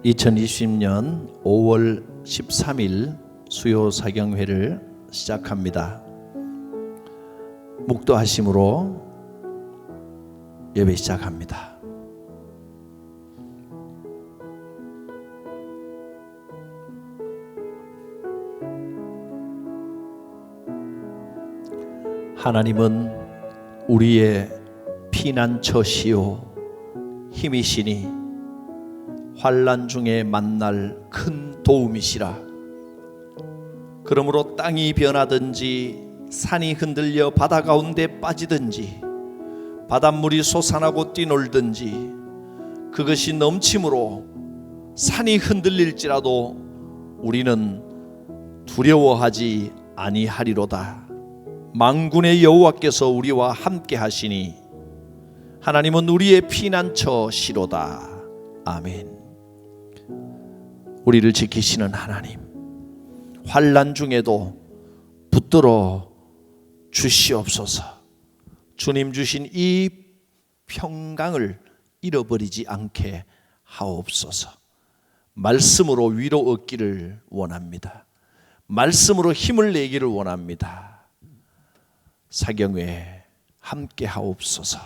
2020년 5월 13일 수요 사경회를 시작합니다. 묵도하심으로 예배 시작합니다. 하나님은 우리의 피난처시요 힘이시니 환난 중에 만날 큰 도움이시라. 그러므로 땅이 변하든지 산이 흔들려 바다 가운데 빠지든지 바닷물이 솟아나고 뛰놀든지 그것이 넘침으로 산이 흔들릴지라도 우리는 두려워하지 아니하리로다. 만군의 여호와께서 우리와 함께 하시니 하나님은 우리의 피난처시로다. 아멘. 우리를 지키시는 하나님, 환난 중에도 붙들어 주시옵소서. 주님 주신 이 평강을 잃어버리지 않게 하옵소서. 말씀으로 위로 얻기를 원합니다. 말씀으로 힘을 내기를 원합니다. 사경회 함께 하옵소서.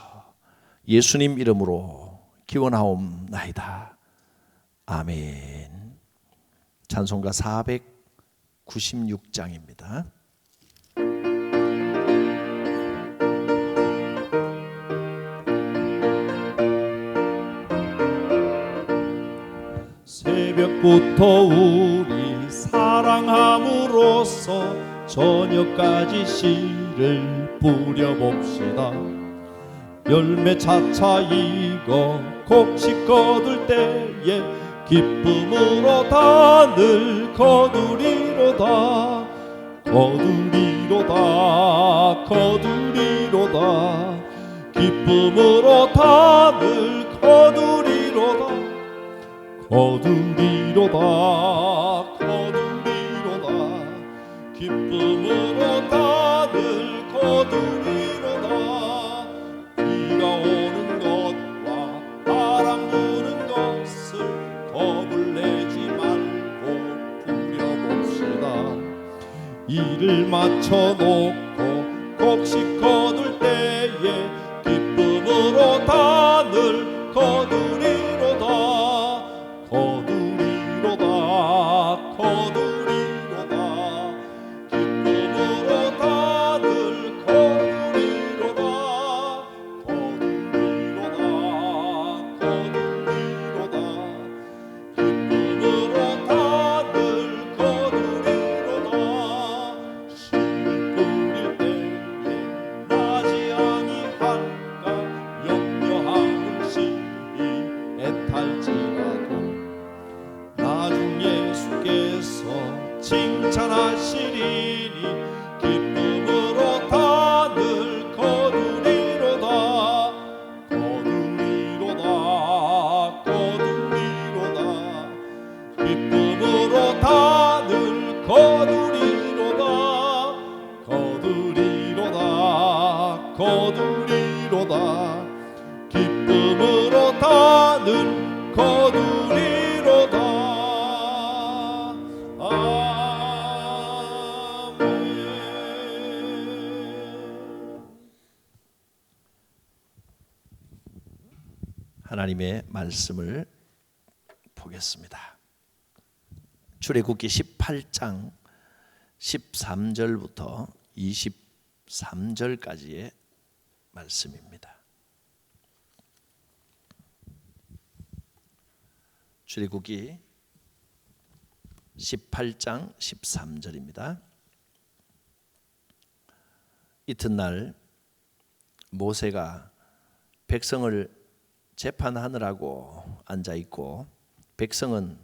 예수님 이름으로 기원하옵나이다. 아멘. 찬송가 496장입니다. 새벽부터 우리 사랑함으로써 저녁까지 씨를 뿌려봅시다. 열매 차차 익어 곡식 거둘 때에 기쁨으로 단을 거두리로다. 거두리로다. 거두리로다. 기쁨으로 단을 거두리로다. 거두리로다. 거두리로다. 기쁨으로 단을 거두리로다. 비가 오는 것과 바람 부는 것을 겁을 내지 말고 부려봅시다. 일을 마쳐놓고 곡식 거둘 때에 기쁨으로 단을 거두리로다. 거두리로다. 거두리로다. 기쁨으로 단을 거두리로다. 거두리로다. 거두리로다. 기쁨으로 단을 거두리로다. 씨를 뿌릴 때에 나지 아니할까 염려하는 씨이 애탈지라도 나중 예수께서 칭찬하시리니 기쁨으로 단을 거두리로다. 거두리로다. 거두리로다. 기쁨으로 단을 거두리로다. 거두리로다. 거두리로다. 기쁨으로 단을 거두리로다. 하나님의 말씀을 보겠습니다. 출애굽기 18장 13절부터 23절까지의 말씀입니다. 출애굽기 18장 13절입니다. 이튿날 모세가 백성을 재판하느라고 앉아있고 백성은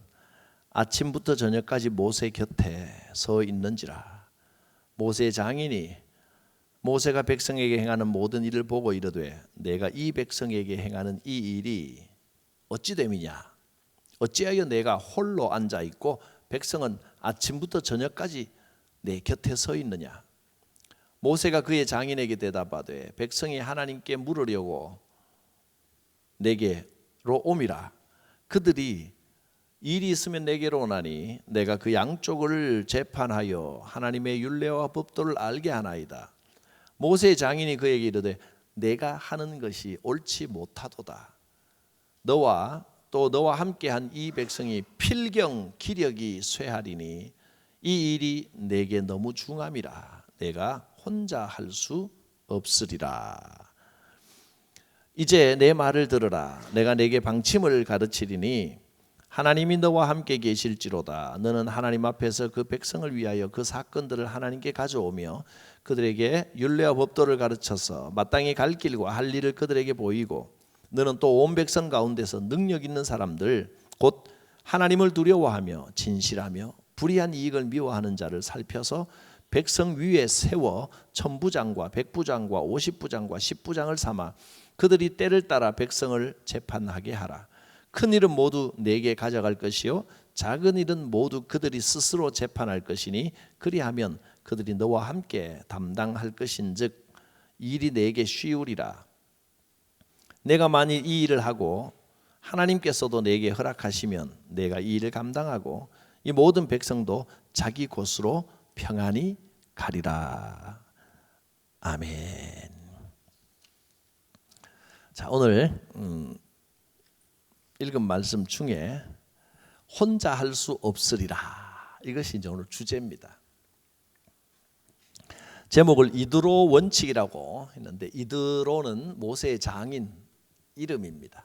아침부터 저녁까지 모세 곁에 서 있는지라. 모세의 장인이 모세가 백성에게 행하는 모든 일을 보고 이르되 내가 이 백성에게 행하는 이 일이 어찌 됨이냐. 어찌하여 내가 홀로 앉아있고 백성은 아침부터 저녁까지 내 곁에 서 있느냐. 모세가 그의 장인에게 대답하되 백성이 하나님께 물으려고 내게로 오미라. 그들이 일이 있으면 내게로 오나니 내가 그 양쪽을 재판하여 하나님의 율례와 법도를 알게 하나이다. 모세의 장인이 그에게 이르되 내가 하는 것이 옳지 못하도다. 너와 또 너와 함께한 이 백성이 필경 기력이 쇠하리니 이 일이 내게 너무 중함이라. 내가 혼자 할 수 없으리라. 이제 내 말을 들으라. 내가 내게 방침을 가르치리니 하나님이 너와 함께 계실지로다. 너는 하나님 앞에서 그 백성을 위하여 그 사건들을 하나님께 가져오며 그들에게 율례와 법도를 가르쳐서 마땅히 갈 길과 할 일을 그들에게 보이고 너는 또 온 백성 가운데서 능력 있는 사람들 곧 하나님을 두려워하며 진실하며 불의한 이익을 미워하는 자를 살펴서 백성 위에 세워 천부장과 백부장과 50부장과 10부장을 삼아 그들이 때를 따라 백성을 재판하게 하라. 큰 일은 모두 내게 가져갈 것이요 작은 일은 모두 그들이 스스로 재판할 것이니 그리하면 그들이 너와 함께 담당할 것인즉 일이 내게 쉬우리라. 내가 만일 이 일을 하고 하나님께서도 내게 허락하시면 내가 이 일을 감당하고 이 모든 백성도 자기 곳으로 평안히 가리라. 아멘. 자, 오늘 읽은 말씀 중에 혼자 할 수 없으리라, 이것이 이제 오늘 주제입니다. 제목을 이드로 원칙이라고 했는데 이드로는 모세의 장인 이름입니다.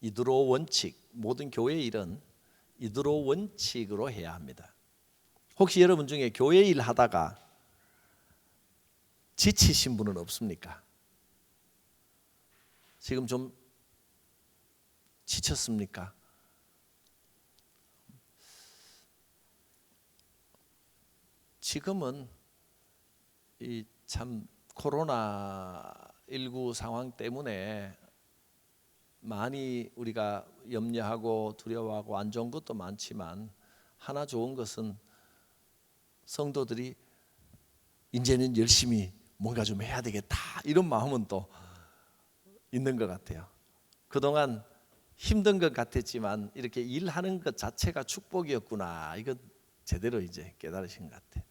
이드로 원칙, 모든 교회 일은 이드로 원칙으로 해야 합니다. 혹시 여러분 중에 교회 일 하다가 지치신 분은 없습니까? 지금 좀 지쳤습니까? 지금은 이 참 코로나19 상황 때문에 많이 우리가 염려하고 두려워하고 안 좋은 것도 많지만 하나 좋은 것은 성도들이 이제는 열심히 뭔가 좀 해야 되겠다 이런 마음은 또 있는 것 같아요. 그동안 힘든 것 같았지만 이렇게 일하는 것 자체가 축복이었구나, 이거 제대로 이제 깨달으신 것 같아요.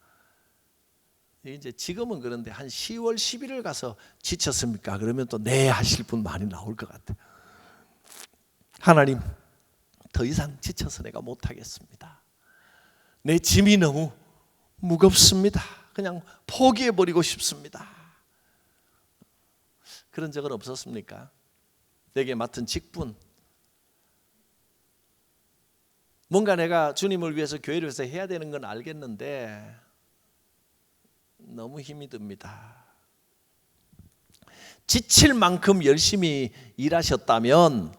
이제 지금은 그런데 한 10월 11일 가서 지쳤습니까? 그러면 또 네 하실 분 많이 나올 것 같아요. 하나님, 더 이상 지쳐서 내가 못하겠습니다. 내 짐이 너무 무겁습니다. 그냥 포기해버리고 싶습니다. 그런 적은 없었습니까? 내게 맡은 직분, 뭔가 내가 주님을 위해서 교회를 위해서 해야 되는 건 알겠는데 너무 힘이 듭니다. 지칠 만큼 열심히 일하셨다면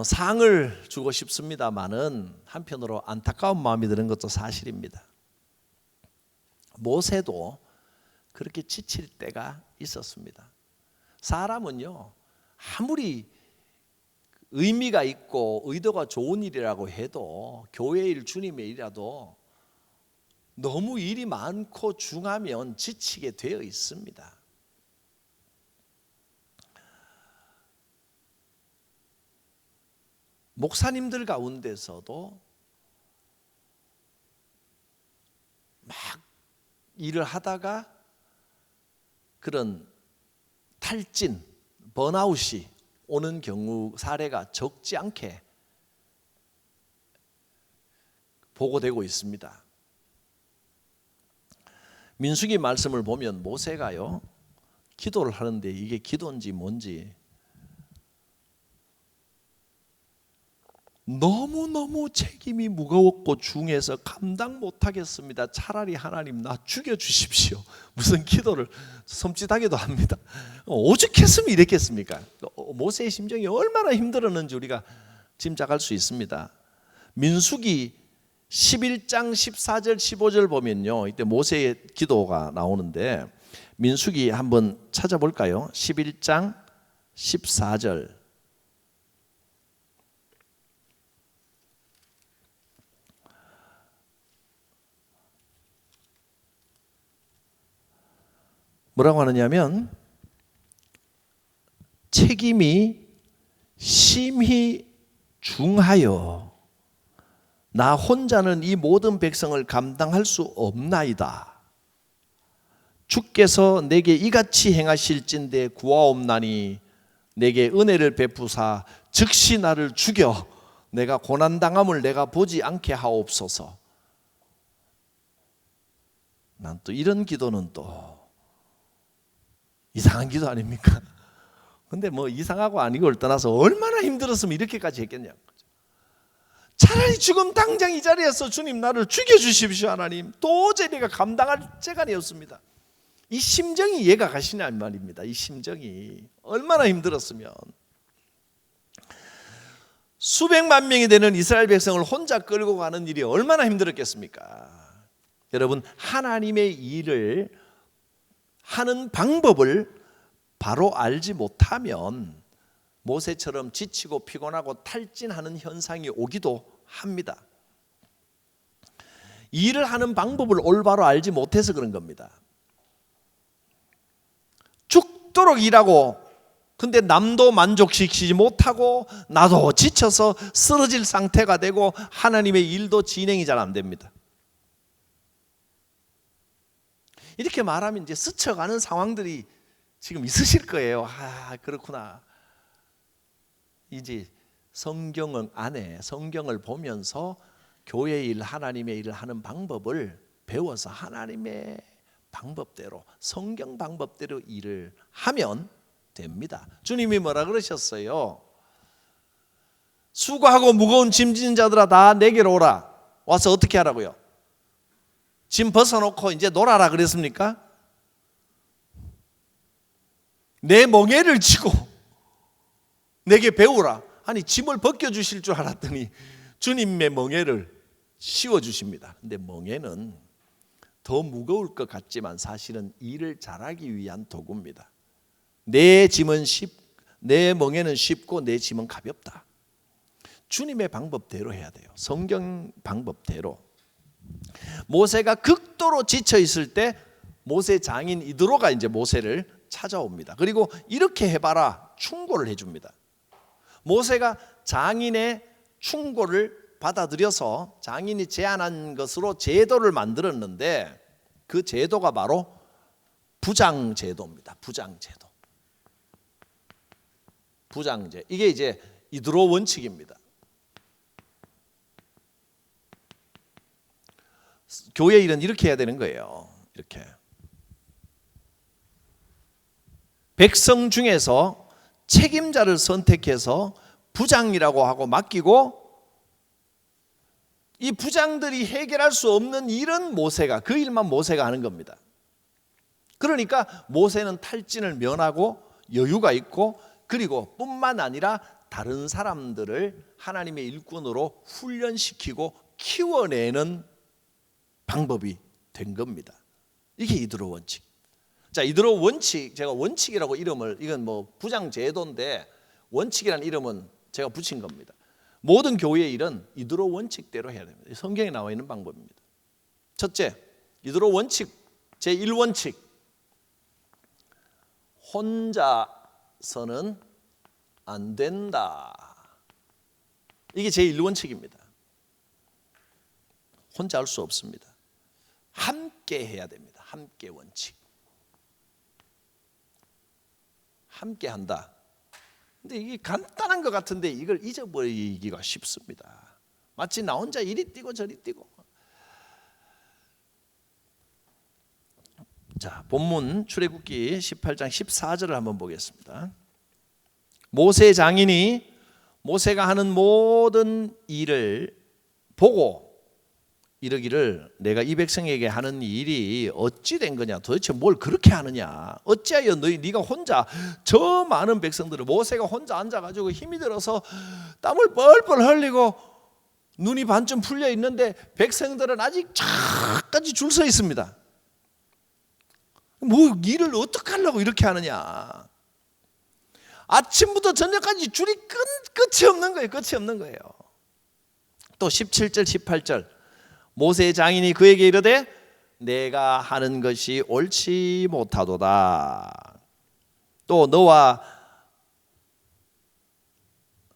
상을 주고 싶습니다마는 한편으로 안타까운 마음이 드는 것도 사실입니다. 모세도 그렇게 지칠 때가 있었습니다. 사람은요, 아무리 의미가 있고 의도가 좋은 일이라고 해도 교회 일, 주님의 일이라도 너무 일이 많고 중하면 지치게 되어 있습니다. 목사님들 가운데서도 막 일을 하다가 그런 탈진, 번아웃이 오는 경우 사례가 적지 않게 보고되고 있습니다. 민수기 말씀을 보면 모세가요, 기도를 하는데 이게 기도인지 뭔지 너무너무 책임이 무거웠고 중해서 감당 못하겠습니다. 차라리 하나님 나 죽여주십시오. 무슨 기도를 섬찟하게도 합니다. 오죽했으면 이랬겠습니까? 모세의 심정이 얼마나 힘들었는지 우리가 짐작할 수 있습니다. 민수기 11장 14절 15절 보면요, 이때 모세의 기도가 나오는데 민수기 한번 찾아볼까요? 11장 14절. 뭐라고 하느냐면 책임이 심히 중하여 나 혼자는 이 모든 백성을 감당할 수 없나이다. 주께서 내게 이같이 행하실진대 구하옵나니 내게 은혜를 베푸사 즉시 나를 죽여 내가 고난당함을 내가 보지 않게 하옵소서. 난 또 이런 기도는 또 이상한 기도 아닙니까? 근데 뭐 이상하고 아니고를 떠나서 얼마나 힘들었으면 이렇게까지 했겠냐고. 차라리 지금 당장 이 자리에서 주님 나를 죽여주십시오. 하나님 도저히 내가 감당할 재간이 없습니다. 이 심정이 이해가 가시냐 말입니다. 이 심정이 얼마나 힘들었으면. 수백만 명이 되는 이스라엘 백성을 혼자 끌고 가는 일이 얼마나 힘들었겠습니까? 여러분, 하나님의 일을 하는 방법을 바로 알지 못하면 모세처럼 지치고 피곤하고 탈진하는 현상이 오기도 합니다. 일을 하는 방법을 올바로 알지 못해서 그런 겁니다. 죽도록 일하고 근데 남도 만족시키지 못하고 나도 지쳐서 쓰러질 상태가 되고 하나님의 일도 진행이 잘 안 됩니다. 이렇게 말하면 이제 스쳐가는 상황들이 지금 있으실 거예요. 아, 그렇구나. 이제 성경 안에 성경을 보면서 교회 일, 하나님의 일을 하는 방법을 배워서 하나님의 방법대로, 성경 방법대로 일을 하면 됩니다. 주님이 뭐라 그러셨어요? 수고하고 무거운 짐 지는 자들아 다 내게로 오라. 와서 어떻게 하라고요? 짐 벗어놓고 이제 놀아라 그랬습니까? 내 멍에를 지고 내게 배우라. 아니 짐을 벗겨주실 줄 알았더니 주님의 멍에를 씌워주십니다. 근데 멍에는 더 무거울 것 같지만 사실은 일을 잘하기 위한 도구입니다. 내 멍에는 쉽고 내 짐은 가볍다. 주님의 방법대로 해야 돼요. 성경 방법대로. 모세가 극도로 지쳐 있을 때 모세 장인 이드로가 이제 모세를 찾아옵니다. 그리고 이렇게 해봐라 충고를 해줍니다. 모세가 장인의 충고를 받아들여서 장인이 제안한 것으로 제도를 만들었는데 그 제도가 바로 부장제도입니다. 부장제도. 부장제. 이게 이제 이드로 원칙입니다. 교회 일은 이렇게 해야 되는 거예요. 이렇게. 백성 중에서 책임자를 선택해서 부장이라고 하고 맡기고 이 부장들이 해결할 수 없는 일은 모세가, 그 일만 모세가 하는 겁니다. 그러니까 모세는 탈진을 면하고 여유가 있고 그리고 뿐만 아니라 다른 사람들을 하나님의 일꾼으로 훈련시키고 키워내는 방법이 된 겁니다. 이게 이드로 원칙. 자, 이드로 원칙, 제가 원칙이라고 이름을, 이건 뭐 부장 제도인데 원칙이라는 이름은 제가 붙인 겁니다. 모든 교회의 일은 이드로 원칙대로 해야 됩니다. 성경에 나와 있는 방법입니다. 첫째, 이드로 원칙 제1원칙. 혼자서는 안 된다. 이게 제1원칙입니다. 혼자 할 수 없습니다. 함께 해야 됩니다. 함께 원칙. 함께 한다. 근데 이게 간단한 것 같은데 이걸 잊어버리기가 쉽습니다. 마치 나 혼자 이리 뛰고 저리 뛰고. 자, 본문 출애굽기 18장 14절을 한번 보겠습니다. 모세 장인이 모세가 하는 모든 일을 보고 이르기를 내가 이 백성에게 하는 일이 어찌 된 거냐, 도대체 뭘 그렇게 하느냐, 어찌하여 네가 혼자 저 많은 백성들을, 모세가 혼자 앉아가지고 힘이 들어서 땀을 뻘뻘 흘리고 눈이 반쯤 풀려 있는데 백성들은 아직 저까지 줄 서 있습니다. 뭐 일을 어떻게 하려고 이렇게 하느냐. 아침부터 저녁까지 줄이 끝이 없는 거예요. 끝이 없는 거예요. 또 17절 18절 모세 장인이 그에게 이르되 내가 하는 것이 옳지 못하도다. 또 너와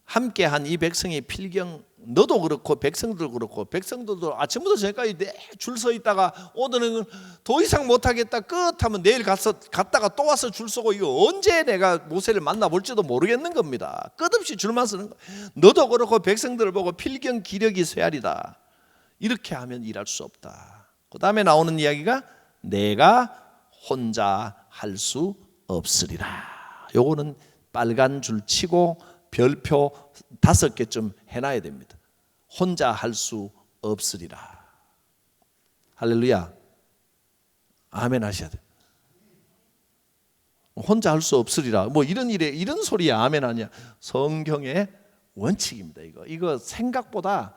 함께한 이 백성의 필경을 너도 그렇고 백성들도 그렇고 백성들도 아침부터 저녁까지 줄 서 있다가 오늘은 더 이상 못하겠다 끝하면 내일 갔다가 또 와서 줄 서고 이거 언제 내가 모세를 만나볼지도 모르겠는 겁니다. 끝없이 줄만 서는 거. 너도 그렇고 백성들을 보고 필경 기력이 쇠하리다. 이렇게 하면 일할 수 없다. 그 다음에 나오는 이야기가 내가 혼자 할 수 없으리라. 요거는 빨간 줄 치고 별표 5개쯤 해놔야 됩니다. 혼자 할 수 없으리라. 할렐루야. 아멘 하셔야 돼요. 혼자 할 수 없으리라. 뭐 이런 일에 이런 소리에 아멘 하냐? 성경의 원칙입니다. 이거 생각보다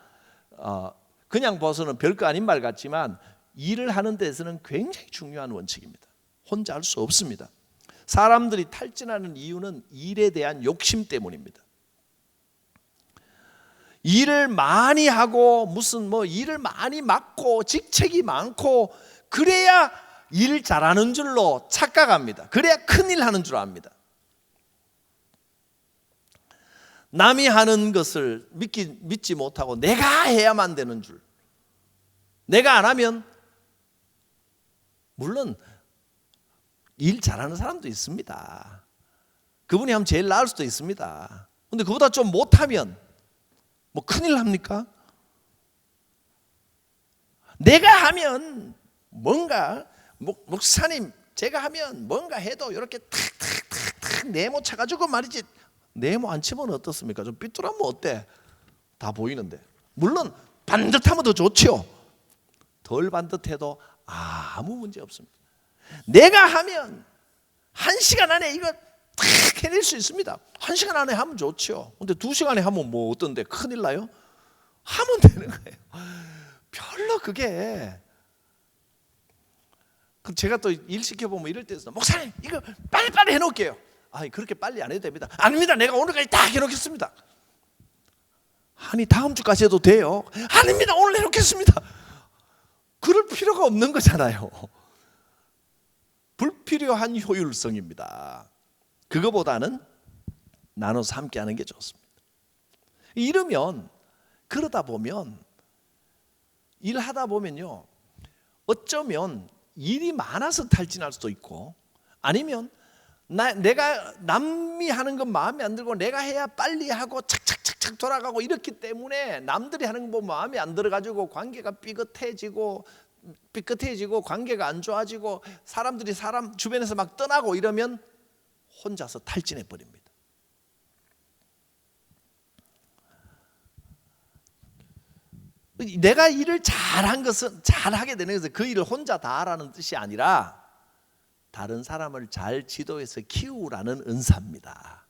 그냥 봐서는 별거 아닌 말 같지만 일을 하는 데서는 굉장히 중요한 원칙입니다. 혼자 할 수 없습니다. 사람들이 탈진하는 이유는 일에 대한 욕심 때문입니다. 일을 많이 하고 무슨 뭐 일을 많이 맡고 직책이 많고 그래야 일 잘하는 줄로 착각합니다. 그래야 큰일 하는 줄 압니다. 남이 하는 것을 믿지 못하고 내가 해야만 되는 줄. 내가 안 하면 물론 일 잘하는 사람도 있습니다. 그분이 하면 제일 나을 수도 있습니다. 근데 그보다 좀 못하면 뭐 큰일 납니까? 내가 하면 뭔가 목사님 제가 하면 뭔가 해도 이렇게 탁탁탁탁 네모 쳐가지고 말이지. 네모 안 치면 어떻습니까? 좀 삐뚤하면 어때? 다 보이는데. 물론 반듯하면 더 좋죠. 덜 반듯해도 아무 문제 없습니다. 내가 하면 1시간 안에 이거 탁 해낼 수 있습니다. 1시간 안에 하면 좋죠. 근데 2시간에 하면 뭐 어떤데 큰일 나요? 하면 되는 거예요. 별로 그게 제가 또 일 시켜보면 이럴 때 있어. 목사님 이거 빨리빨리 해놓을게요. 그렇게 빨리 안 해도 됩니다. 아닙니다. 내가 오늘까지 딱 해놓겠습니다. 아니 다음 주까지 해도 돼요. 아닙니다. 오늘 해놓겠습니다. 그럴 필요가 없는 거잖아요. 불필요한 효율성입니다. 그거보다는 나눠서 함께 하는 게 좋습니다. 이러면 그러다 보면 일하다 보면요 어쩌면 일이 많아서 탈진할 수도 있고 아니면 내가 남이 하는 건 마음에 안 들고 내가 해야 빨리 하고 착착착착 돌아가고 이렇기 때문에 남들이 하는 거 보면 마음에 안 들어가지고 관계가 삐끗해지고 관계가 안 좋아지고 사람들이 사람 주변에서 막 떠나고 이러면 혼자서 탈진해 버립니다. 내가 일을 잘한 것은 잘하게 되는 것은 그 일을 혼자 다 하라는 뜻이 아니라 다른 사람을 잘 지도해서 키우라는 은사입니다.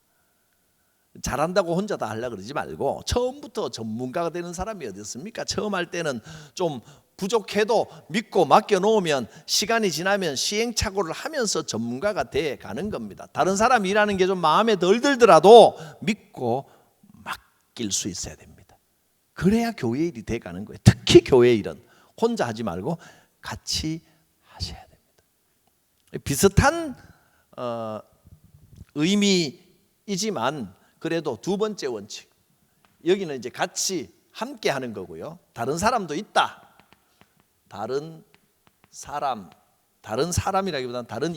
잘한다고 혼자 다 하려고 그러지 말고 처음부터 전문가가 되는 사람이 어디 있습니까? 처음 할 때는 좀 부족해도 믿고 맡겨놓으면 시간이 지나면 시행착오를 하면서 전문가가 돼 가는 겁니다. 다른 사람 일하는 게 좀 마음에 덜 들더라도 믿고 맡길 수 있어야 됩니다. 그래야 교회 일이 돼 가는 거예요. 특히 교회 일은 혼자 하지 말고 같이 하셔야 됩니다. 비슷한 의미이지만 그래도 두 번째 원칙. 여기는 이제 같이 함께 하는 거고요. 다른 사람도 있다. 다른 사람이라기보다는 다른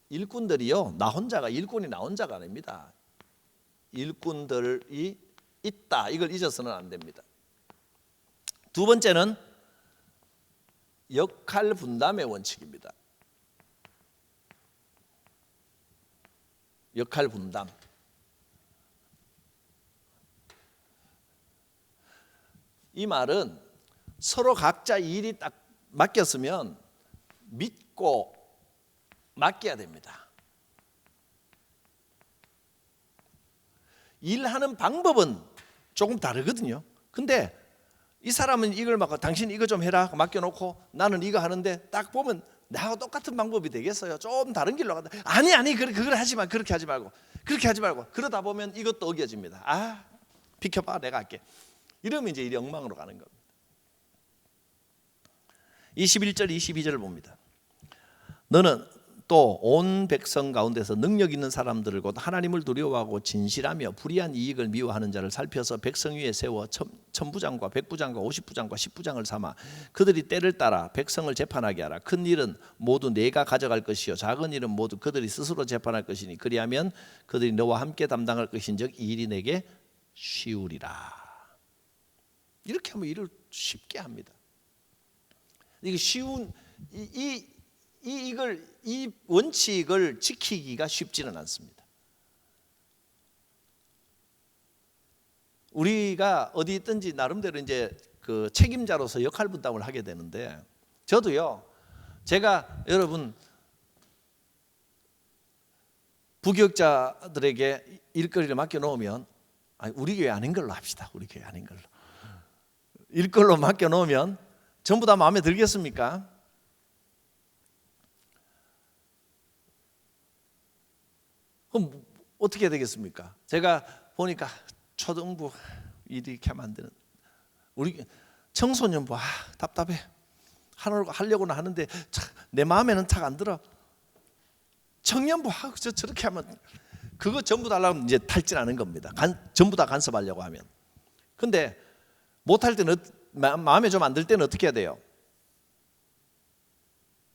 일꾼들이요. 일꾼이 나 혼자가 아닙니다. 일꾼들이 있다. 이걸 잊어서는 안 됩니다. 두 번째는 역할 분담의 원칙입니다. 역할 분담. 이 말은 서로 각자 일이 딱 맡겼으면 믿고 맡겨야 됩니다. 일하는 방법은 조금 다르거든요. 근데 이 사람은 이걸 맡고 당신 이거 좀 해라 맡겨놓고 나는 이거 하는데 딱 보면 나하고 똑같은 방법이 되겠어요? 좀 다른 길로 간다. 아니 그걸 하지 마. 그렇게 하지 말고 그러다 보면 이것도 어겨집니다. 비켜봐 내가 할게. 이러면 이제 일이 엉망으로 가는 겁니다. 21절 22절을 봅니다. 너는 또 온 백성 가운데서 능력 있는 사람들을 곧 하나님을 두려워하고 진실하며 불의한 이익을 미워하는 자를 살펴서 백성 위에 세워 천부장과 백부장과 50부장과 10부장을 삼아 그들이 때를 따라 백성을 재판하게 하라. 큰 일은 모두 내가 가져갈 것이요 작은 일은 모두 그들이 스스로 재판할 것이니 그리하면 그들이 너와 함께 담당할 것인즉 이 일이 내게 쉬우리라. 이렇게 하면 일을 쉽게 합니다. 이게 쉬운 이 원칙을 지키기가 쉽지는 않습니다. 우리가 어디 있든지 나름대로 이제 그 책임자로서 역할 분담을 하게 되는데 저도요. 제가 여러분 부교육자들에게 일거리를 맡겨 놓으면 우리 교회 아닌 걸로 합시다. 우리 교회 아닌 걸로. 일걸로 맡겨 놓으면 전부 다 마음에 들겠습니까? 그럼 어떻게 되겠습니까? 제가 보니까 초등부 이렇게 하면 안 되는 우리 청소년부 답답해 하려고는 하는데 내 마음에는 탁 안 들어. 청년부 저렇게 하면 그거 전부 다 하려면 이제 탈진하는 겁니다. 전부 다 간섭하려고 하면. 근데 못할 때는 마음에 좀 안 들 때는 어떻게 해야 돼요?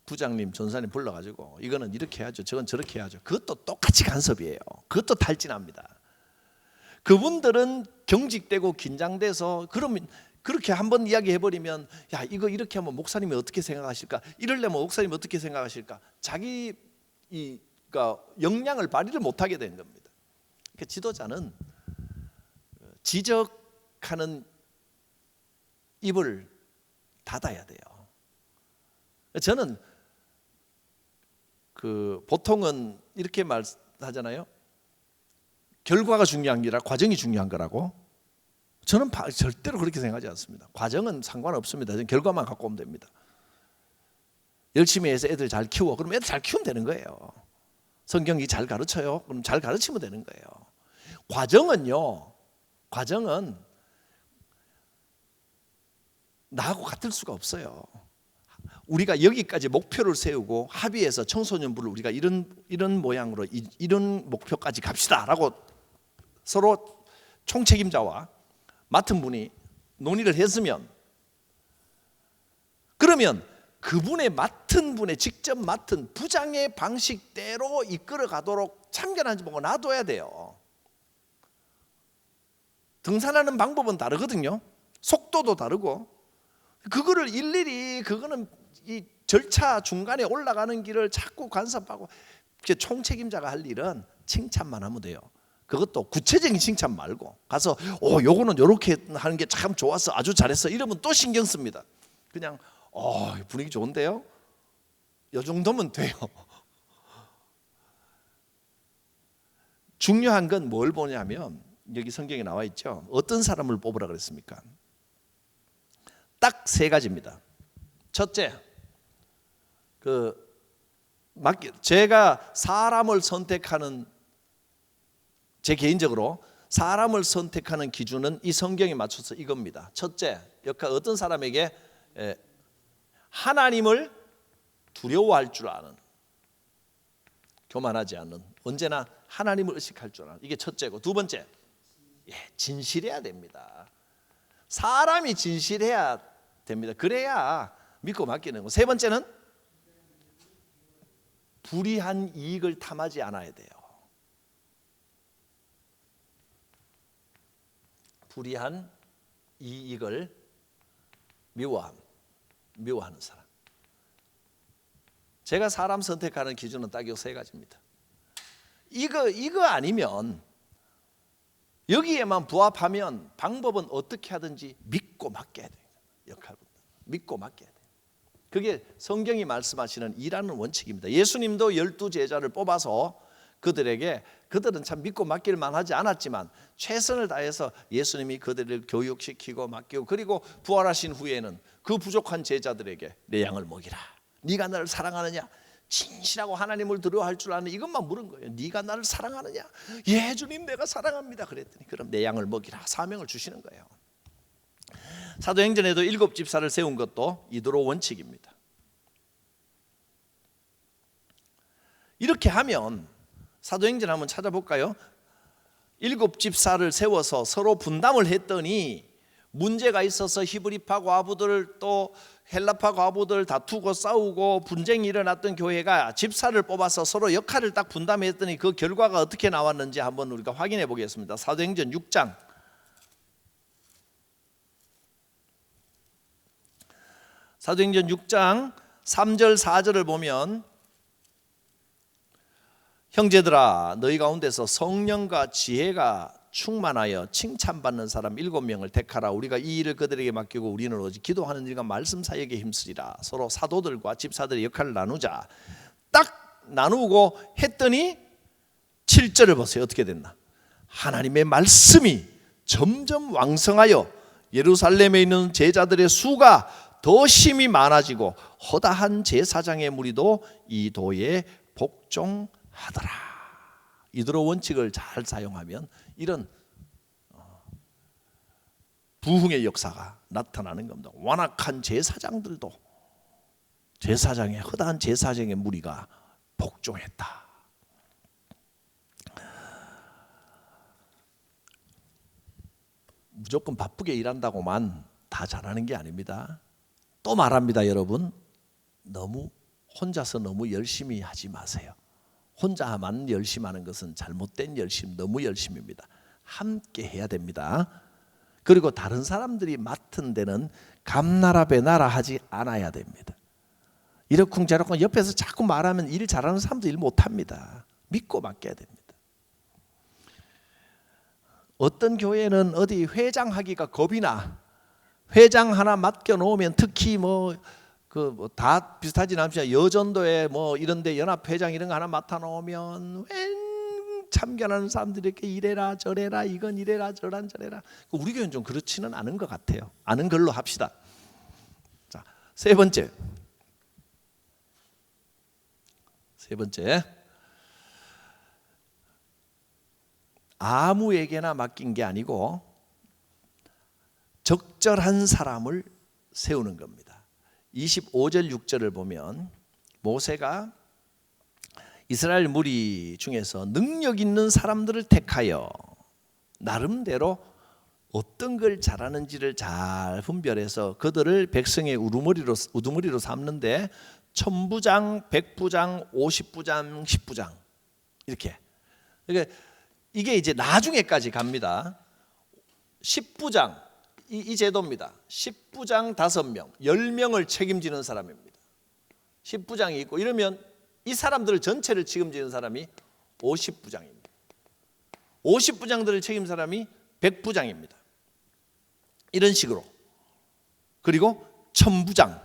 부장님, 전사님 불러가지고 이거는 이렇게 해야죠, 저건 저렇게 해야죠. 그것도 똑같이 간섭이에요. 그것도 탈진합니다. 그분들은 경직되고 긴장돼서 그러면 그렇게 한번 이야기해버리면 야 이거 이렇게 하면 목사님이 어떻게 생각하실까? 이러려면 목사님이 어떻게 생각하실까? 자기 그러니까 역량을 발휘를 못하게 되는 겁니다. 그러니까 지도자는 지적하는 입을 닫아야 돼요. 저는 보통은 이렇게 말하잖아요. 결과가 중요한 게 아니라 과정이 중요한 거라고. 저는 절대로 그렇게 생각하지 않습니다. 과정은 상관없습니다. 저는 결과만 갖고 오면 됩니다. 열심히 해서 애들 잘 키워. 그럼 애들 잘 키우면 되는 거예요. 성경이 잘 가르쳐요. 그럼 잘 가르치면 되는 거예요. 과정은 나하고 같을 수가 없어요. 우리가 여기까지 목표를 세우고 합의해서 청소년부를 우리가 이런 모양으로 이런 목표까지 갑시다라고 서로 총책임자와 맡은 분이 논의를 했으면 그러면 그분의 맡은 분의 직접 맡은 부장의 방식대로 이끌어 가도록 참견하지 말고 놔둬야 돼요. 등산하는 방법은 다르거든요. 속도도 다르고 그거를 일일이 그거는 이 절차 중간에 올라가는 길을 자꾸 간섭하고 총책임자가 할 일은 칭찬만 하면 돼요. 그것도 구체적인 칭찬 말고 가서 요거는 요렇게 하는 게 참 좋았어, 아주 잘했어 이러면 또 신경 씁니다. 그냥 분위기 좋은데요? 요 정도면 돼요. 중요한 건 뭘 보냐면 여기 성경에 나와 있죠. 어떤 사람을 뽑으라 그랬습니까? 딱 세 가지입니다. 첫째, 제가 사람을 선택하는 제 개인적으로 사람을 선택하는 기준은 이 성경에 맞춰서 이겁니다. 첫째, 어떤 사람에게 하나님을 두려워할 줄 아는, 교만하지 않는, 언제나 하나님을 의식할 줄 아는, 이게 첫째고, 두 번째, 진실해야 됩니다. 사람이 진실해야 됩니다. 그래야 믿고 맡기는 거. 세 번째는 불의한 이익을 탐하지 않아야 돼요. 불의한 이익을 미워하는 사람. 제가 사람 선택하는 기준은 딱 이 세 가지입니다. 이거 아니면 여기에만 부합하면 방법은 어떻게 하든지 믿고 맡겨야 돼요. 역할부터 믿고 맡겨야 돼요. 그게 성경이 말씀하시는 일하는 원칙입니다. 예수님도 12 제자를 뽑아서 그들은 참 믿고 맡길 만하지 않았지만 최선을 다해서 예수님이 그들을 교육시키고 맡기고, 그리고 부활하신 후에는 그 부족한 제자들에게 내 양을 먹이라. 네가 나를 사랑하느냐? 진실하고 하나님을 두려워할 줄 아는 이것만 물은 거예요. 네가 나를 사랑하느냐? 예, 주님 내가 사랑합니다. 그랬더니 그럼 내 양을 먹이라. 사명을 주시는 거예요. 사도행전에도 7 집사를 세운 것도 이도로 원칙입니다. 이렇게 하면 사도행전 한번 찾아볼까요? 7집사를 세워서 서로 분담을 했더니 문제가 있어서 히브리파 과부들 또 헬라파 과부들 다투고 싸우고 분쟁이 일어났던 교회가 집사를 뽑아서 서로 역할을 딱 분담했더니 그 결과가 어떻게 나왔는지 한번 우리가 확인해 보겠습니다. 사도행전 6장 사도행전 6장 3절 4절을 보면 형제들아 너희 가운데서 성령과 지혜가 충만하여 칭찬받는 사람 7명을 택하라. 우리가 이 일을 그들에게 맡기고 우리는 오직 기도하는 일과 말씀 사역에 힘쓰리라. 서로 사도들과 집사들의 역할을 나누자. 딱 나누고 했더니 7절을 보세요. 어떻게 됐나? 하나님의 말씀이 점점 왕성하여 예루살렘에 있는 제자들의 수가 더 심히 많아지고 허다한 제사장의 무리도 이 도에 복종하더라. 이드로 원칙을 잘 사용하면 이런 부흥의 역사가 나타나는 겁니다. 완악한 제사장들도 제사장의 허다한 제사장의 무리가 복종했다. 무조건 바쁘게 일한다고만 다 잘하는 게 아닙니다. 또 말합니다, 여러분. 혼자서 너무 열심히 하지 마세요. 혼자만 열심히 하는 것은 잘못된 열심, 너무 열심입니다. 함께 해야 됩니다. 그리고 다른 사람들이 맡은 데는 감나라 배나라 하지 않아야 됩니다. 이러쿵저러쿵 옆에서 자꾸 말하면 일 잘하는 사람도 일 못합니다. 믿고 맡겨야 됩니다. 어떤 교회는 어디 회장하기가 겁이 나. 회장 하나 맡겨 놓으면 특히 다 비슷하진 않지만 여전도에 이런데 연합회장 이런 거 하나 맡아 놓으면 참견하는 사람들이 이렇게 이래라 저래라 이건 이래라 저래라. 우리 교회는 좀 그렇지는 않은 것 같아요. 아는 걸로 합시다. 자, 세 번째. 아무에게나 맡긴 게 아니고 적절한 사람을 세우는 겁니다. 25절 6절을 보면 모세가 이스라엘 무리 중에서 능력 있는 사람들을 택하여 나름대로 어떤 걸 잘하는지를 잘 분별해서 그들을 백성의 우두머리로 삼는데 1000부장, 100부장, 50부장, 10부장 이렇게. 그러니까 이게 이제 나중에까지 갑니다. 10부장 이 제도입니다. 10부장 5명, 10명을 책임지는 사람입니다. 10부장이 있고 이러면 이 사람들을 전체를 책임지는 사람이 50부장입니다. 50부장들을 책임지는 사람이 100부장입니다. 이런 식으로. 그리고 1000부장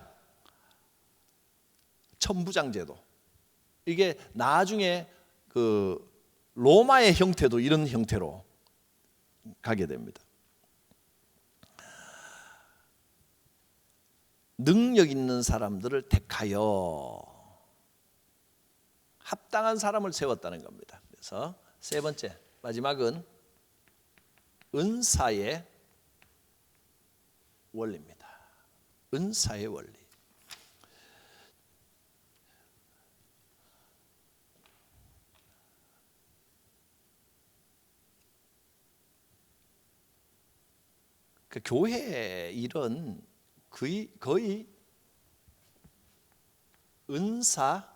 제도. 이게 나중에 그 로마의 형태도 이런 형태로 가게 됩니다. 능력 있는 사람들을 택하여 합당한 사람을 세웠다는 겁니다. 그래서 세 번째, 마지막은 은사의 원리입니다. 은사의 원리. 그 교회 일은 거의 은사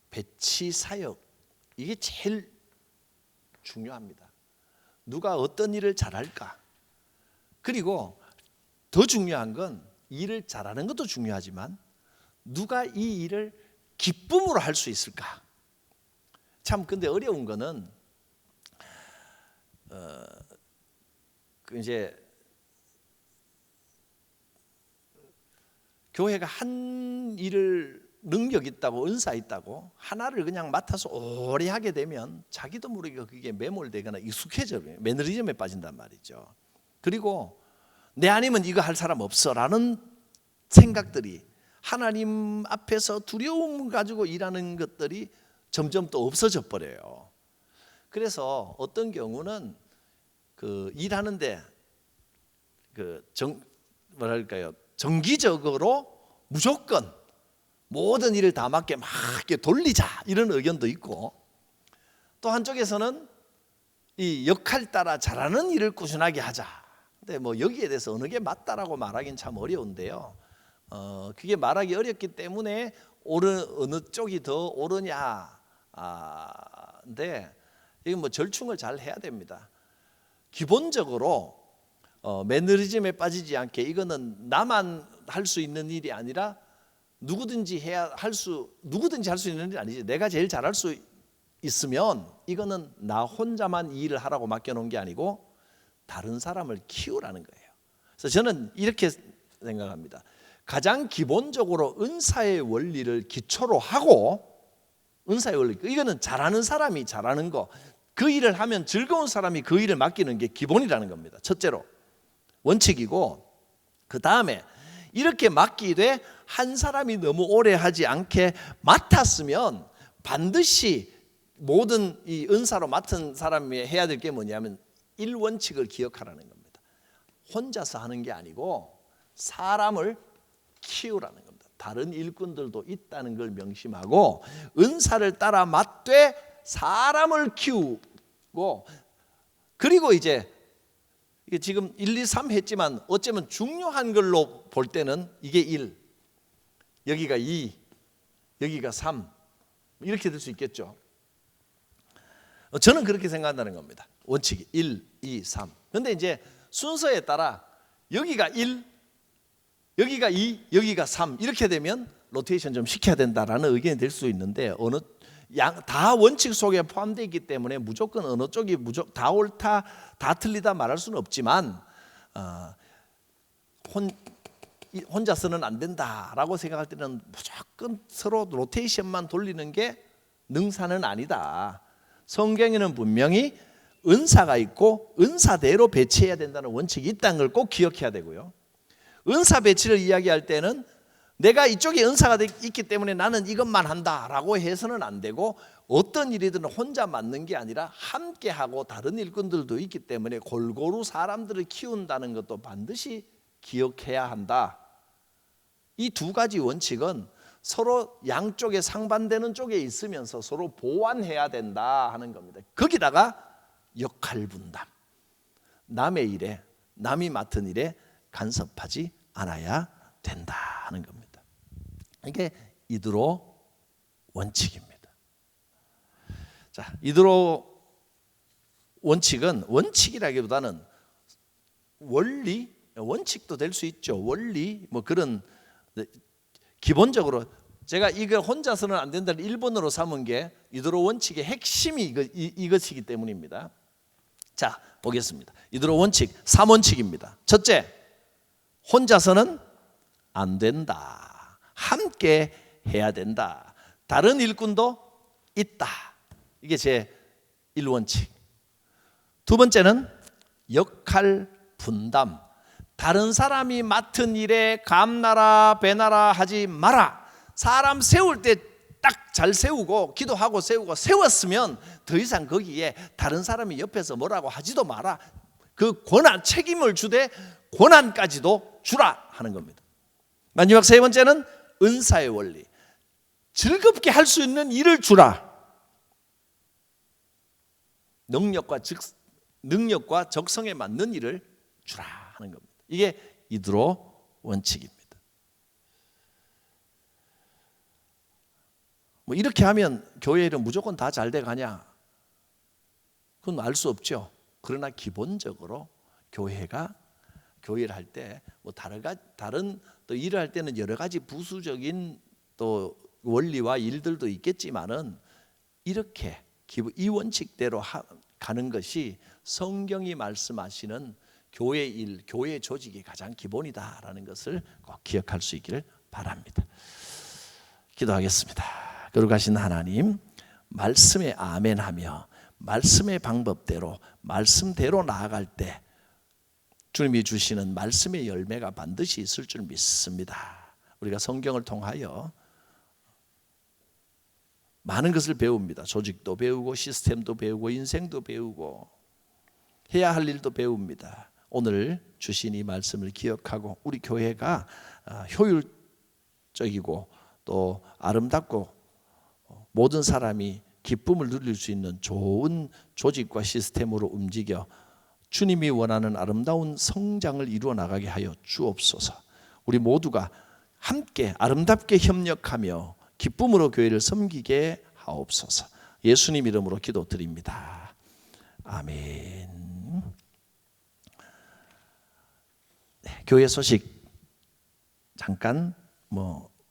배치 사역 이게 제일 중요합니다. 누가 어떤 일을 잘할까? 그리고 더 중요한 건 일을 잘하는 것도 중요하지만 누가 이 일을 기쁨으로 할 수 있을까? 참 근데 어려운 거는 이제 교회가 한 일을 능력 있다고 은사 있다고 하나를 그냥 맡아서 오래 하게 되면 자기도 모르게 그게 매몰되거나 익숙해져요. 매너리즘에 빠진단 말이죠. 그리고 내 아니면 이거 할 사람 없어라는 생각들이 하나님 앞에서 두려움 가지고 일하는 것들이 점점 또 없어져 버려요. 그래서 어떤 경우는 그 일하는데 정기적으로 무조건 모든 일을 다 맡게 막 이렇게 돌리자 이런 의견도 있고, 또 한쪽에서는 이 역할 따라 잘하는 일을 꾸준하게 하자. 근데 뭐 여기에 대해서 어느 게 맞다라고 말하기는 참 어려운데요. 그게 말하기 어렵기 때문에 어느 쪽이 더 옳으냐. 근데 이건 뭐 절충을 잘 해야 됩니다. 기본적으로 매너리즘에 빠지지 않게, 이거는 나만 할 수 있는 일이 아니라 누구든지 할 수 있는 일이 아니지. 내가 제일 잘할 수 있으면 이거는 나 혼자만 이 일을 하라고 맡겨놓은 게 아니고 다른 사람을 키우라는 거예요. 그래서 저는 이렇게 생각합니다. 가장 기본적으로 은사의 원리를 기초로 하고, 은사의 원리, 이거는 잘하는 사람이 잘하는 거, 그 일을 하면 즐거운 사람이 그 일을 맡기는 게 기본이라는 겁니다. 첫째로 원칙이고, 그 다음에 이렇게 맡기되 한 사람이 너무 오래 하지 않게 맡았으면 반드시 모든 이 은사로 맡은 사람이 해야 될 게 뭐냐면 일원칙을 기억하라는 겁니다. 혼자서 하는 게 아니고 사람을 키우라는 겁니다. 다른 일꾼들도 있다는 걸 명심하고 은사를 따라 맡되 사람을 키우고, 그리고 이제 이게 지금 1, 2, 3 했지만 어쩌면 중요한 걸로 볼 때는 이게 1, 여기가 2, 여기가 3 이렇게 될 수 있겠죠. 저는 그렇게 생각한다는 겁니다. 원칙이 1, 2, 3. 그런데 이제 순서에 따라 여기가 1, 여기가 2, 여기가 3 이렇게 되면 로테이션 좀 시켜야 된다라는 의견이 될 수 있는데, 다 원칙 속에 포함되어 있기 때문에 무조건 어느 쪽이 다 옳다, 다 틀리다 말할 수는 없지만 혼자서는 안 된다라고 생각할 때는 무조건 서로 로테이션만 돌리는 게 능사는 아니다. 성경에는 분명히 은사가 있고 은사대로 배치해야 된다는 원칙이 있다는 걸 꼭 기억해야 되고요. 은사 배치를 이야기할 때는 내가 이쪽에 은사가 있기 때문에 나는 이것만 한다라고 해서는 안 되고, 어떤 일이든 혼자 맡는 게 아니라 함께하고 다른 일꾼들도 있기 때문에 골고루 사람들을 키운다는 것도 반드시 기억해야 한다. 이 두 가지 원칙은 서로 양쪽에 상반되는 쪽에 있으면서 서로 보완해야 된다 하는 겁니다. 거기다가 역할 분담, 남의 일에, 남이 맡은 일에 간섭하지 않아야 된다 하는 겁니다. 이게 이드로 원칙입니다. 자, 이드로 원칙은 원칙이라기보다는 원리, 원칙도 될 수 있죠. 원리, 뭐 그런, 기본적으로 제가 이거 혼자서는 안 된다를 1번으로 삼은 게 이드로 원칙의 핵심이 이것이기 때문입니다. 자, 보겠습니다. 이드로 원칙 3원칙입니다. 첫째, 혼자서는 안 된다. 함께 해야 된다. 다른 일꾼도 있다. 이게 제 1원칙. 두 번째는 역할 분담. 다른 사람이 맡은 일에 감나라 배나라 하지 마라. 사람 세울 때 딱 잘 세우고 기도하고 세웠으면 더 이상 거기에 다른 사람이 옆에서 뭐라고 하지도 마라. 그 권한, 책임을 주되 권한까지도 주라 하는 겁니다. 마지막 세 번째는 은사의 원리. 즐겁게 할 수 있는 일을 주라. 능력과 적성에 맞는 일을 주라 하는 겁니다. 이게 이드로 원칙입니다. 뭐 이렇게 하면 교회 일은 무조건 다 잘 돼 가냐? 그건 알 수 없죠. 그러나 기본적으로 교회를 할 때 뭐 다른 또 일을 할 때는 여러 가지 부수적인 또 원리와 일들도 있겠지만은 이렇게 이 원칙대로 가는 것이 성경이 말씀하시는 교회 일, 교회 조직이 가장 기본이다라는 것을 꼭 기억할 수 있기를 바랍니다. 기도하겠습니다. 거룩하신 하나님, 말씀에 아멘하며 말씀의 방법대로 말씀대로 나아갈 때 주님이 주시는 말씀의 열매가 반드시 있을 줄 믿습니다. 우리가 성경을 통하여 많은 것을 배웁니다. 조직도 배우고 시스템도 배우고 인생도 배우고 해야 할 일도 배웁니다. 오늘 주신 이 말씀을 기억하고 우리 교회가 효율적이고 또 아름답고 모든 사람이 기쁨을 누릴 수 있는 좋은 조직과 시스템으로 움직여 주님이 원하는 아름다운 성장을 이루어 나가게 하여 주옵소서. 우리 모두가 함께 아름답게 협력하며 기쁨으로 교회를 섬기게 하옵소서. 예수님 이름으로 기도드립니다. 아멘. 네, 교회 소식 잠깐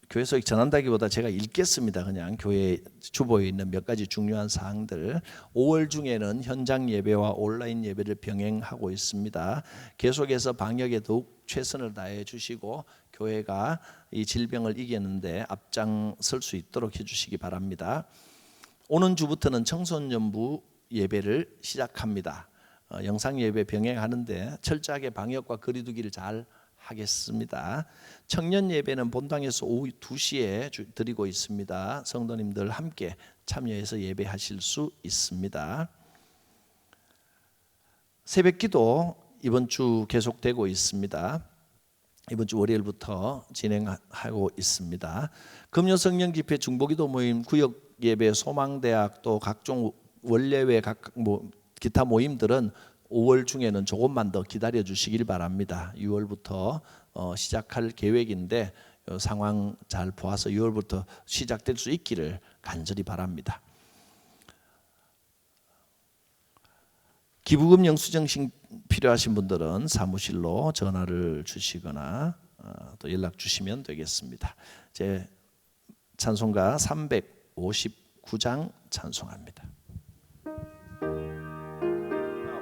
교회 소식 전한다기보다 제가 읽겠습니다. 그냥 교회 주보에 있는 몇 가지 중요한 사항들. 5월 중에는 현장 예배와 온라인 예배를 병행하고 있습니다. 계속해서 방역에 더욱 최선을 다해 주시고 교회가 이 질병을 이기는데 앞장설 수 있도록 해주시기 바랍니다. 오는 주부터는 청소년부 예배를 시작합니다. 영상 예배 병행하는데 철저하게 방역과 거리 두기를 잘 하겠습니다. 청년 예배는 본당에서 오후 2시에 드리고 있습니다. 성도님들 함께 참여해서 예배하실 수 있습니다. 새벽기도 이번 주 계속되고 있습니다. 이번 주 월요일부터 진행하고 있습니다. 금요 성령 집회 중보기도 모임 구역 예배 소망대학 또 각종 원래외 기타 모임들은 5월 중에는 조금만 더 기다려 주시길 바랍니다. 6월부터 시작할 계획인데 상황 잘 보아서 6월부터 시작될 수 있기를 간절히 바랍니다. 기부금 영수증 필요하신 분들은 사무실로 전화를 주시거나 또 연락 주시면 되겠습니다. 제 찬송가 359장 찬송합니다.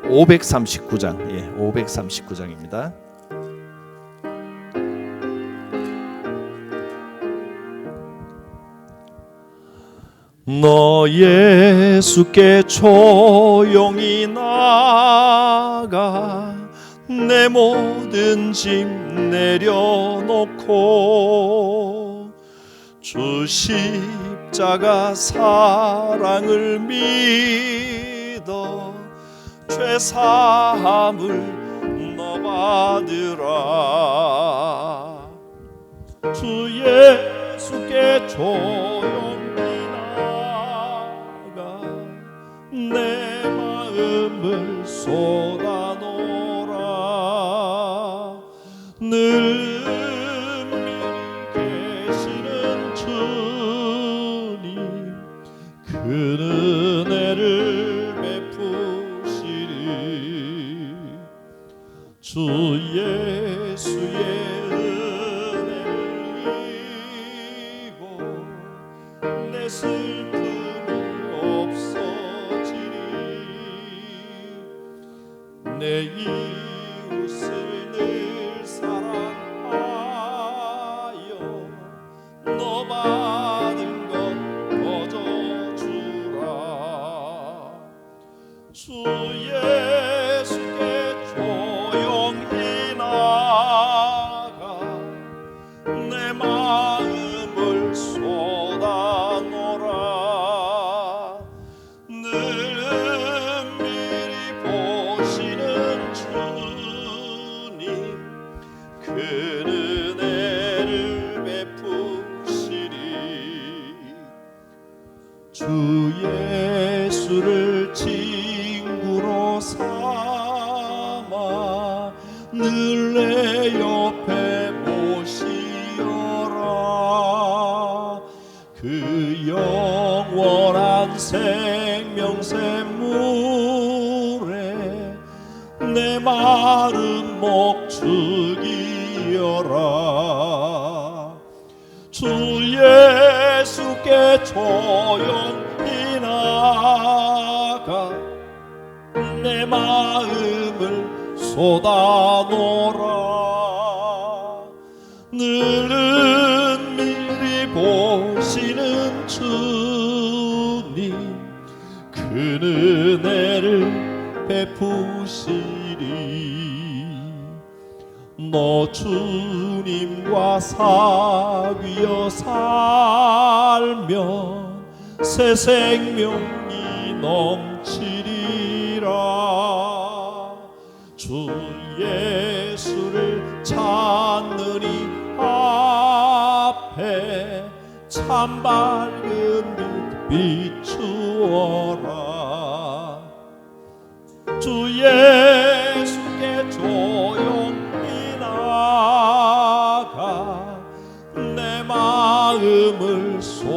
539장, 539장입니다. 너 예수께 조용히 나가 내 모든 짐 내려놓고 주 십자가 사랑을 믿어 죄 사함을 너 받으라. 주 예수께 조용히 나가 내 마음을 쏟아놓으라. 늘 은밀히 계시는 주님 그 은혜를 베푸시리. 주 예수의 은혜를 입어 내 슬픔이 없어지리. 내 이웃을 늘 사랑하여 너 받은 것 거저주라. 주 예수께 조용히 나가 내 마음을 쏟아놓으라. 늘 은밀히 보시는 주님 그 은혜를 베푸시리. 주 예수를 친구로 삼아 늘 내 옆에 모시어라. 그 영원한 생명샘물에 내 마른 목 죽이어라. 주 예수께 조용히 나가 내 마음을 쏟아놓으라. 늘 은밀히 보시는 주님 그 은혜를 베푸시리. 너 주님과 사귀어 살면 새 생명이 넘치리라. 주 예수를 찾는 이 앞에 참 밝은 빛 비추어라. 주 예수께 조용히 나가 내 마음을 쏟아놓으라.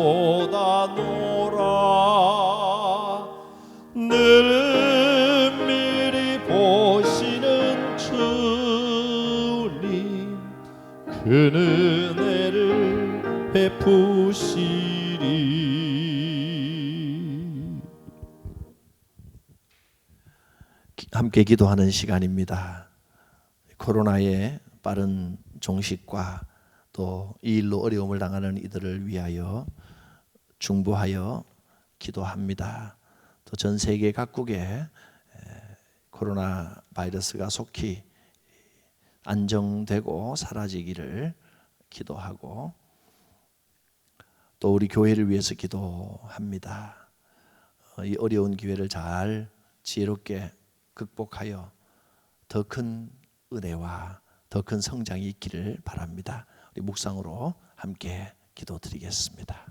늘 미리 보시는 주님 그 은혜를 베푸시리. 함께 기도하는 시간입니다. 코로나의 빠른 종식과 또 이 일로 어려움을 당하는 이들을 위하여 중보하여 기도합니다. 또 전 세계 각국에 코로나 바이러스가 속히 안정되고 사라지기를 기도하고 또 우리 교회를 위해서 기도합니다. 이 어려운 기회를 잘 지혜롭게 극복하여 더 큰 은혜와 더 큰 성장이 있기를 바랍니다. 우리 묵상으로 함께 기도드리겠습니다.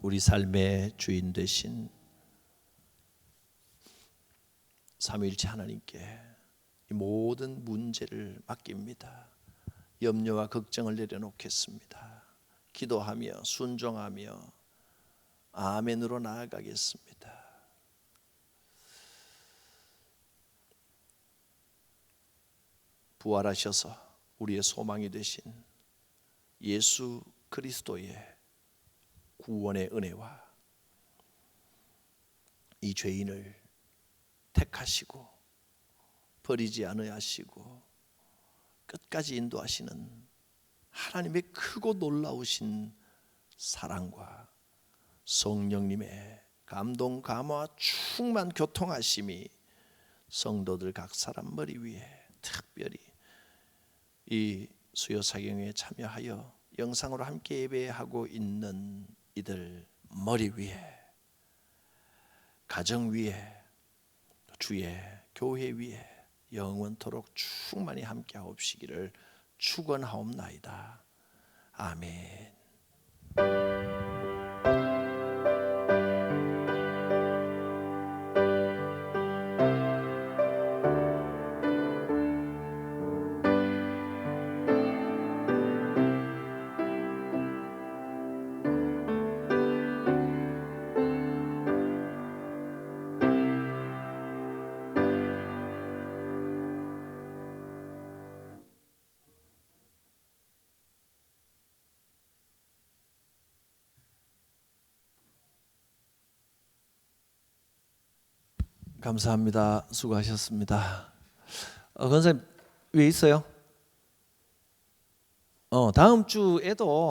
우리 삶의 주인 되신 삼위일체 하나님께 이 모든 문제를 맡깁니다. 염려와 걱정을 내려놓겠습니다. 기도하며 순종하며 아멘으로 나아가겠습니다. 부활하셔서 우리의 소망이 되신 예수 그리스도의 구원의 은혜와 이 죄인을 택하시고 버리지 않으시고 끝까지 인도하시는 하나님의 크고 놀라우신 사랑과 성령님의 감동 감화 충만 교통하심이 성도들 각 사람 머리 위에 특별히 이 수요 사경에 참여하여 영상으로 함께 예배하고 있는 이들 머리 위에, 가정 위에, 주의 교회 위에 영원토록 충만히 함께하옵시기를 축원하옵나이다. 아멘. 감사합니다. 수고하셨습니다. 권사님 왜 있어요? 다음 주에도